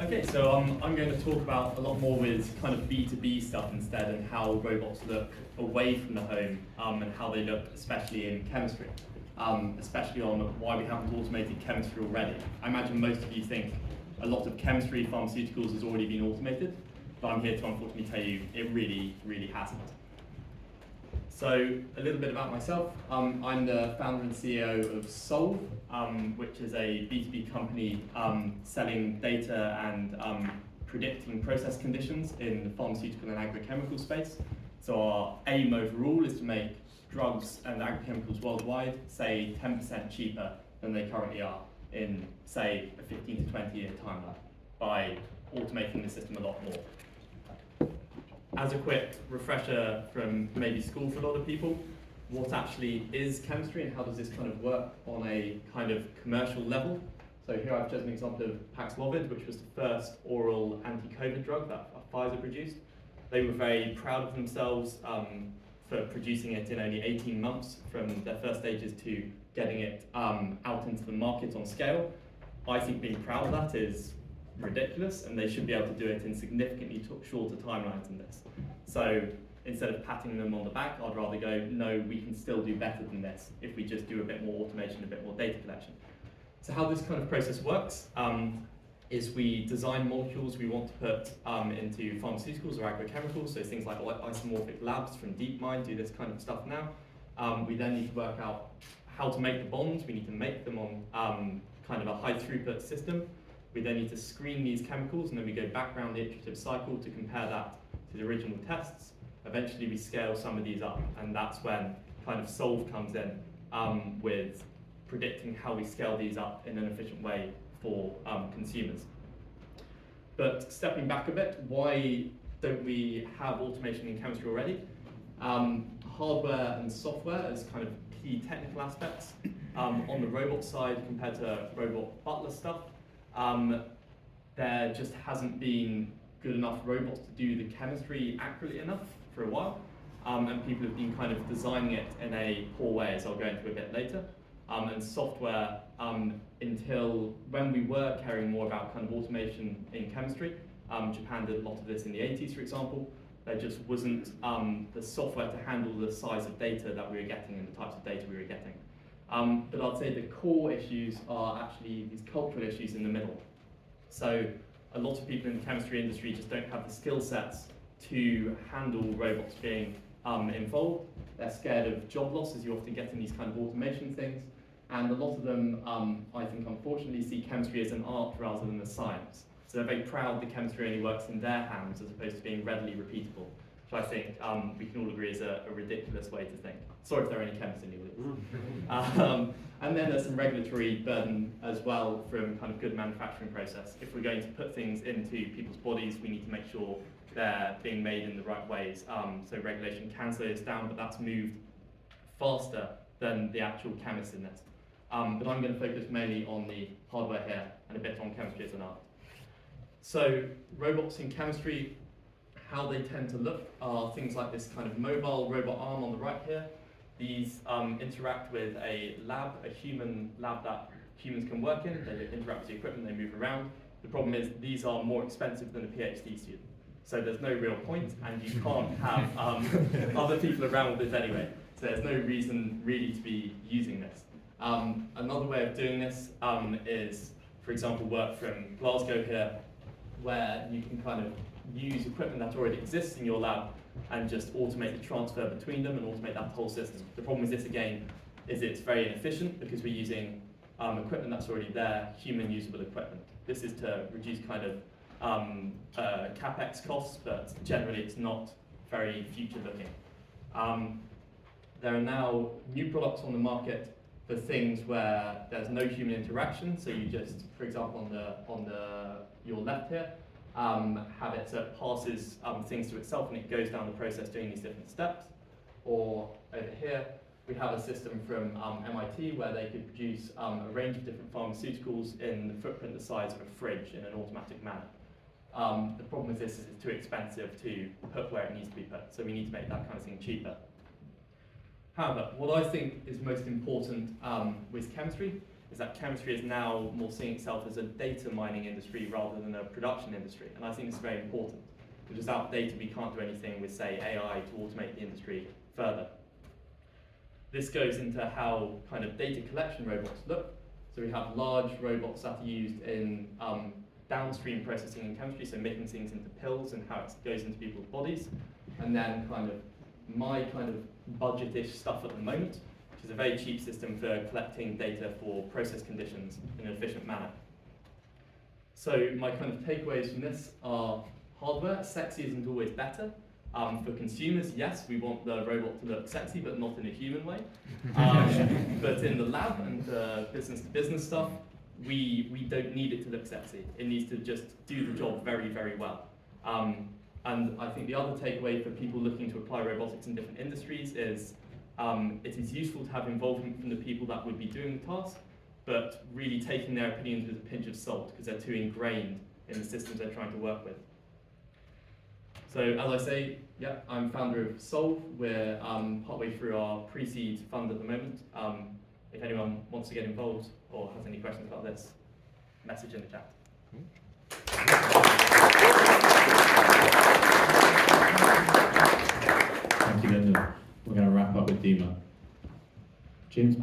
Okay, so I'm going to talk about a lot more with kind of B2B stuff instead, and how robots look away from the home, and how they look especially in chemistry, especially on why we haven't automated chemistry already. I imagine most of you think a lot of chemistry, pharmaceuticals has already been automated, but I'm here to unfortunately tell you it really, really hasn't. So a little bit about myself. I'm the founder and CEO of Solve, which is a B2B company selling data and predicting process conditions in the pharmaceutical and agrochemical space. So our aim overall is to make drugs and agrochemicals worldwide, say 10% cheaper than they currently are in, say, a 15 to 20 year timeline by automating the system a lot more. As a quick refresher from maybe school for a lot of people, what actually is chemistry and how does this kind of work on a kind of commercial level? So here I've chosen an example of Paxlovid, which was the first oral anti-COVID drug that Pfizer produced. They were very proud of themselves for producing it in only 18 months from their first stages to getting it out into the market on scale. I think being proud of that is ridiculous, and they should be able to do it in significantly shorter timelines than this. So instead of patting them on the back, I'd rather go, no, we can still do better than this if we just do a bit more automation, a bit more data collection. So how this kind of process works is we design molecules we want to put into pharmaceuticals or agrochemicals, so things like isomorphic labs from DeepMind do this kind of stuff now. We then need to work out how to make the bonds. We need to make them on kind of a high throughput system. We then need to screen these chemicals, and then we go back around the iterative cycle to compare that to the original tests. Eventually we scale some of these up, and that's when kind of Solve comes in with predicting how we scale these up in an efficient way for consumers. But stepping back a bit, why don't we have automation in chemistry already? Hardware and software as kind of key technical aspects. On the robot side, compared to robot Butler stuff, there just hasn't been good enough robots to do the chemistry accurately enough for a while, and people have been kind of designing it in a poor way, as I'll go into a bit later. And software, until when we were caring more about kind of automation in chemistry, Japan did a lot of this in the 80s, for example. There just wasn't the software to handle the size of data that we were getting and the types of data we were getting. But I'd say the core issues are actually these cultural issues in the middle. So a lot of people in the chemistry industry just don't have the skill sets to handle robots being involved. They're scared of job loss, as you often get in these kind of automation things. And a lot of them, I think, unfortunately, see chemistry as an art rather than a science. So they're very proud that chemistry only works in their hands as opposed to being readily repeatable, which I think we can all agree is a ridiculous way to think. Sorry if there are any chemists in the audience. And then there's some regulatory burden as well from kind of good manufacturing process. If we're going to put things into people's bodies, we need to make sure they're being made in the right ways. So regulation can slow this down, but that's moved faster than the actual chemists in this. But I'm going to focus mainly on the hardware here and a bit on chemistry as an art. So robots in chemistry, how they tend to look are things like this kind of mobile robot arm on the right here. These interact with a lab, a human lab that humans can work in. They interact with the equipment, they move around. The problem is these are more expensive than a PhD student. So there's no real point, and you can't have other people around with this anyway. So there's no reason really to be using this. Another way of doing this is, for example, work from Glasgow here, where you can kind of use equipment that already exists in your lab and just automate the transfer between them and automate that whole system. The problem with this, again, is it's very inefficient because we're using equipment that's already there, human usable equipment. This is to reduce kind of CapEx costs, but generally it's not very future looking. There are now new products on the market for things where there's no human interaction. So you just, for example, on your left here, have it so it passes things to itself and it goes down the process doing these different steps. Or over here, we have a system from MIT where they could produce a range of different pharmaceuticals in the footprint the size of a fridge in an automatic manner. The problem with this is it's too expensive to put where it needs to be put, so we need to make that kind of thing cheaper. However, what I think is most important with chemistry is that chemistry is now more seeing itself as a data mining industry rather than a production industry, and I think it's very important. Because without data, we can't do anything with, say, AI to automate the industry further. This goes into how kind of data collection robots look. So we have large robots that are used in downstream processing in chemistry, so making things into pills and how it goes into people's bodies. And then kind of my kind of budget-ish stuff at the moment, which is a very cheap system for collecting data for process conditions in an efficient manner. So my kind of takeaways from this are hardware. Sexy isn't always better. For consumers, yes, we want the robot to look sexy, but not in a human way. But in the lab and business-to-business stuff, we don't need it to look sexy. It needs to just do the job very, very well. And I think the other takeaway for people looking to apply robotics in different industries is it is useful to have involvement from the people that would be doing the task, but really taking their opinions with a pinch of salt because they're too ingrained in the systems they're trying to work with. So as I say, yeah, I'm founder of Solve. We're partway through our pre-seed fund at the moment. If anyone wants to get involved or has any questions about this, message in the chat. Thank you, Linden. We're going to wrap up with Dima. James.